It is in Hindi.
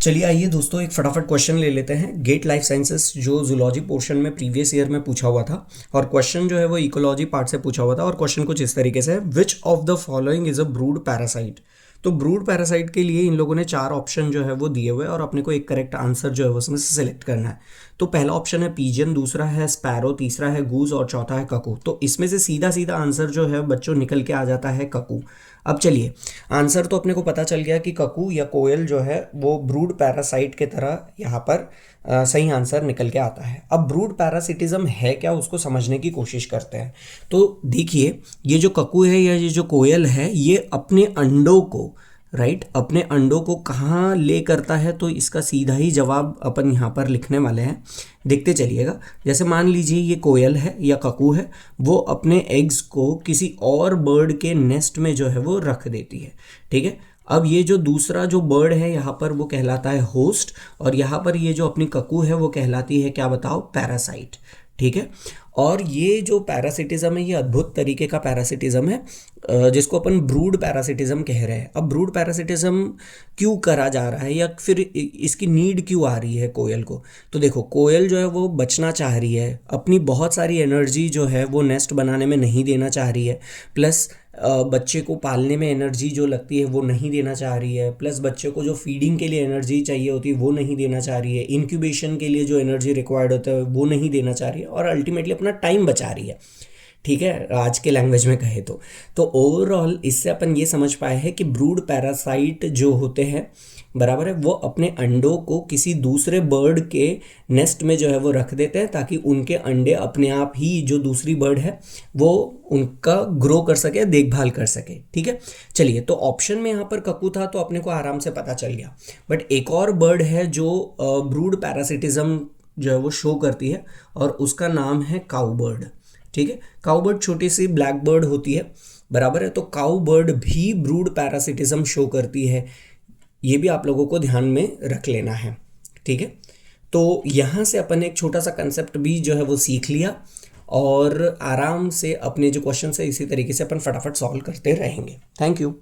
चलिए आइए दोस्तों एक फटाफट क्वेश्चन ले लेते हैं। गेट लाइफ साइंसेस जो जूलॉजी पोर्शन में प्रीवियस ईयर में पूछा हुआ था और क्वेश्चन जो है वो इकोलॉजी पार्ट से पूछा हुआ था और क्वेश्चन कुछ इस तरीके से है, which of the following is a brood parasite. तो ब्रूड पैरासाइट के लिए इन लोगों ने 4 ऑप्शन जो है वो दिए हुए और अपने को एक करेक्ट आंसर जो है वो उसमें से सिलेक्ट करना है। तो पहला ऑप्शन है पीजन, दूसरा है स्पैरो, तीसरा है गूज और चौथा है ककू। तो इसमें से सीधा सीधा आंसर जो है बच्चों निकल के आ जाता है ककू। अब चलिए आंसर तो अपने को पता चल गया कि ककू या कोयल जो है वो ब्रूड पैरासाइट के तरह यहाँ पर सही आंसर निकल के आता है। अब ब्रूड पैरासिटिज्म है क्या उसको समझने की कोशिश करते हैं। तो देखिए ये जो ककू है या ये जो कोयल है ये अपने अंडों को अपने अंडों को कहाँ ले करता है, तो इसका सीधा ही जवाब अपन यहाँ पर लिखने वाले हैं। देखते चलिएगा। जैसे मान लीजिए ये कोयल है या ककू है, वो अपने एग्स को किसी और बर्ड के नेस्ट में जो है वो रख देती है। ठीक है। अब ये जो दूसरा जो बर्ड है यहाँ पर वो कहलाता है होस्ट और यहाँ पर ये जो अपनी ककू है वो कहलाती है क्या बताओ, पैरासाइट। ठीक है। और ये जो पैरासिटिज्म है ये अद्भुत तरीके का पैरासिटिज्म है जिसको अपन ब्रूड पैरासिटिज्म कह रहे हैं। अब ब्रूड पैरासिटिज्म क्यों करा जा रहा है या फिर इसकी नीड क्यों आ रही है कोयल को। तो देखो कोयल जो है वो बचना चाह रही है, अपनी बहुत सारी एनर्जी जो है वो नेस्ट बनाने में नहीं देना चाह रही है, प्लस बच्चे को पालने में एनर्जी जो लगती है वो नहीं देना चाह रही है, प्लस बच्चे को जो फीडिंग के लिए एनर्जी चाहिए होती है वो नहीं देना चाह रही है, इंक्यूबेशन के लिए जो एनर्जी रिक्वायर्ड होता है वो नहीं देना चाह रही है और अल्टीमेटली अपना टाइम बचा रही है। ठीक है, आज के लैंग्वेज में कहे तो ओवरऑल इससे अपन ये समझ पाए हैं कि ब्रूड पैरासाइट जो होते हैं बराबर है वो अपने अंडों को किसी दूसरे बर्ड के नेस्ट में जो है वो रख देते हैं ताकि उनके अंडे अपने आप ही जो दूसरी बर्ड है वो उनका ग्रो कर सके, देखभाल कर सके। ठीक है। चलिए तो ऑप्शन में यहाँ पर ककू था तो अपने को आराम से पता चल गया, बट एक और बर्ड है जो ब्रूड पैरासिटिज्म जो है वो शो करती है और उसका नाम है काऊ बर्ड। ठीक है। काऊ बर्ड छोटी सी ब्लैक बर्ड होती है बराबर है, तो काऊ बर्ड भी ब्रूड पैरासिटिज्म शो करती है। ये भी आप लोगों को ध्यान में रख लेना है। ठीक है। तो यहाँ से अपन एक छोटा सा कंसेप्ट भी जो है वो सीख लिया और आराम से अपने जो क्वेश्चन है इसी तरीके से अपन फटाफट सॉल्व करते रहेंगे। Thank you.